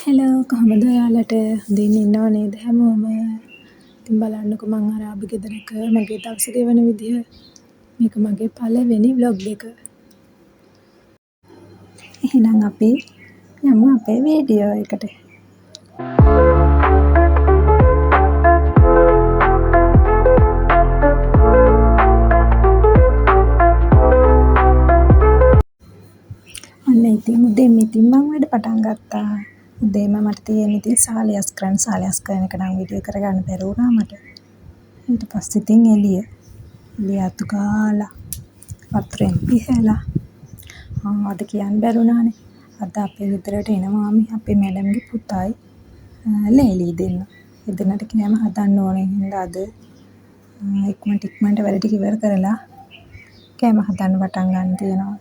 Hello කොහමද ඔයාලට හොඳින් ඉන්නව නේද හැමෝම? ඉතින් බලන්නකෝ මං අර ආපු ගෙදරක මගේ දවස ගෙවන විදිහ. මේක මගේ පළවෙනි vlog එක. එහෙනම් අපි යමු අපේ වීඩියෝ එකට. ඔන්න ඉතින් උදේම මං වැඩ පටන් ගත්තා. උදේම මට තියෙන ඉතින් සාලියස් කරන එක නම් වීඩියෝ කරගන්න බැරි වුණා මට. ඊට පස්සේ ඉතින් එළිය අතු ගාලා වතුරෙන් පිහලා අද කියන්න බැරුණානේ. අද අපේ ගෙදරට එනවා අපේ මැඩම්ගේ පුතයි ලේලි දෙන්න. එදෙනාට කෑම හදන්න ඕනේ හින්දා අද ඉක්මනට වැඩ ටික ඉවර කරලා කෑම හදන්න පටන් ගන්න තියෙනවා.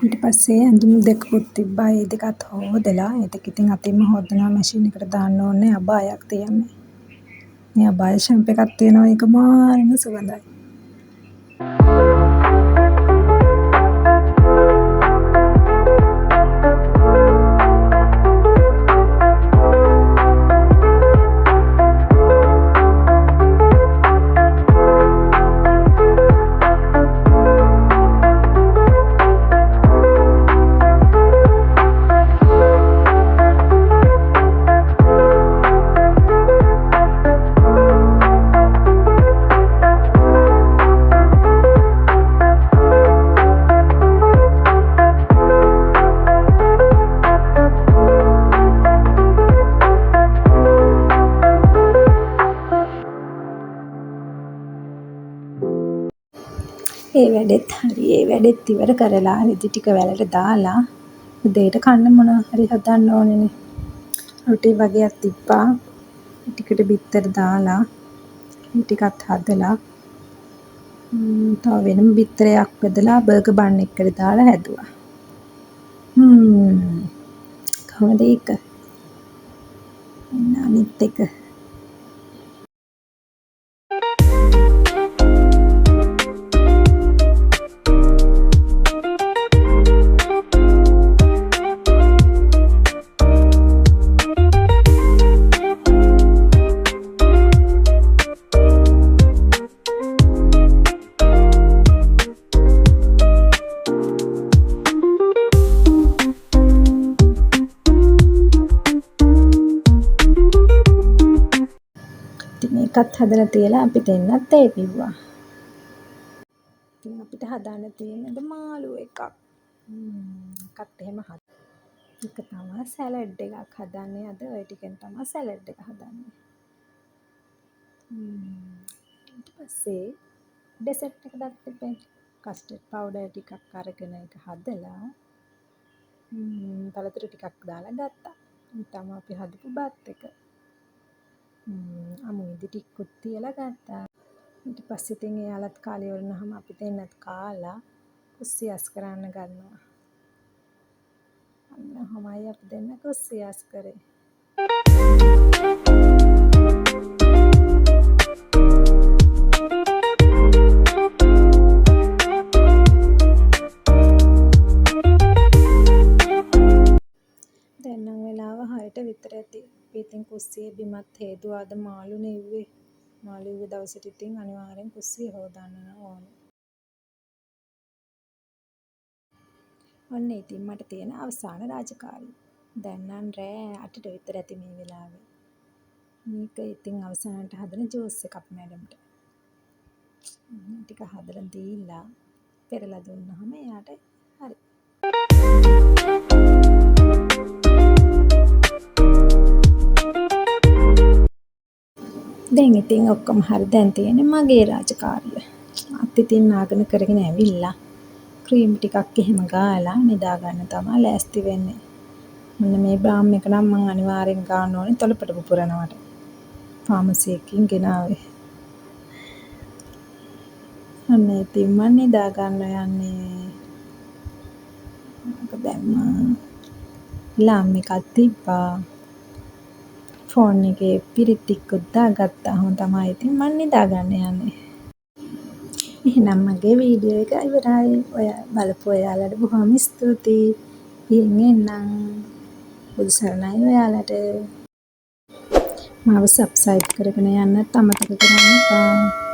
ඊට පස්සේ ඇඳුම් දෙකකුත් තිබ්බා. ඒ දෙකත් හොදලා ඒ දෙක ඉතින් අතින්ම හොදනවා මැෂින් එකට දාන්න ඕනේ. අබායක් තියන්නේ. මේ අබාය ෂැම්ප් එකක් තියෙනවා. ඒක මාරම සුවඳයි. ඒ වැඩෙත් ඉවර කරලා රෙදි ටික වැලට දාලා උදේට කන්න මොනවා හරි හදන්න ඕනේනේ. රොටි වගේක් තිබ්බා. ටිකට බිත්තර දාලා ටිකත් හදලා තව වෙනම බිත්තරයක් බෙදලා බර්ගර් බන් එකකට දාලා හැදුවා. කොහොමද ඒක? අනිත් එක මේකත් හදලා තියලා අපි දෙන්නත් ඒ පිව්වා. ඉතින් අපිට හදන්න තියෙන මාළු එකක්. එකත් එහෙම එක තමයි සැලඩ් එකක් හදන්නේ. අද ඔය ටිකෙන් තමයි සැලඩ් එක හදන්නේ. ඊට පස්සේ ඩෙසර්ට් එකකට තිබ්බේ කස්ටර්ඩ් පවුඩර් ටිකක් අරගෙන ඒක හදලා පළතුරු ටිකක් දාලා ගත්තා. මේ තමයි අපි හදපු බත් එක. අමුවිදි ටිකකුත් තියලා ගත්තා. ඊට පස්සේ ඉතින් එයාලත් කාලේ වුණාම අපි දෙන්නත් කාලා කුස්සියස් කරන්න ගන්නවා. අන්න හොමයි අපි දෙන්න කුස්සියස් කරේ. දැන් නම් වෙලාව 6ට විතර ඇති. ඉතින් කුස්සියේ බිමත් හේදුවාද මාළු නෙව්වේ. මාළු ඉව දවසට ඉතින් අනිවාර්යෙන් කුස්සිය හොදන්න ඕනේ. ඔන්න ඉතින් මට තියෙන අවසාන රාජකාරිය. දැන් නම් රෑ 8ට විතර ඇති මේ වෙලාවේ. මේක ඉතින් අවසානට හදන ජූස් එකක් මැඩම්ට. ටික හදලා දීලා පෙරලා දුන්නාම එයාට හරි. දැන් ඉතින් ඔක්කොම හරි. දැන් තියෙන්නේ මගේ රාජකාරිය. අත් ඉතින් නාගෙන කරගෙන ඇවිල්ලා ක්‍රීම් ටිකක් එහෙම ගාලා නිදා ගන්න තමයි ලෑස්ති වෙන්නේ. මෙන්න මේ බ්‍රාම් එක නම් මම අනිවාර්යෙන් ගන්න ඕනේ තොලපට පුපුරනවට. ෆාමසි එකකින් ගෙනාවේ. අන්න ඉතින් මම නිදා ගන්න යන්නේ. දැන් ලාම් එකක් තිබ්බා. ෆෝන් එකේ පිරිත් ටිකකුත් දාගත්තා. ඔහොම තමයි ඉතින් මම නිදා ගන්න යන්නේ. එහෙනම් මගේ වීඩියෝ එක ඉවරයි. බලපු ඔයාලට බොහොම ස්තුතියි. ගිහින් එන්නම්. බුදු සරණයි ඔයාලට. මාව සබ්ස්ක්‍රයිබ් කරගෙන යන්නත් අමතක කරන්න එපා.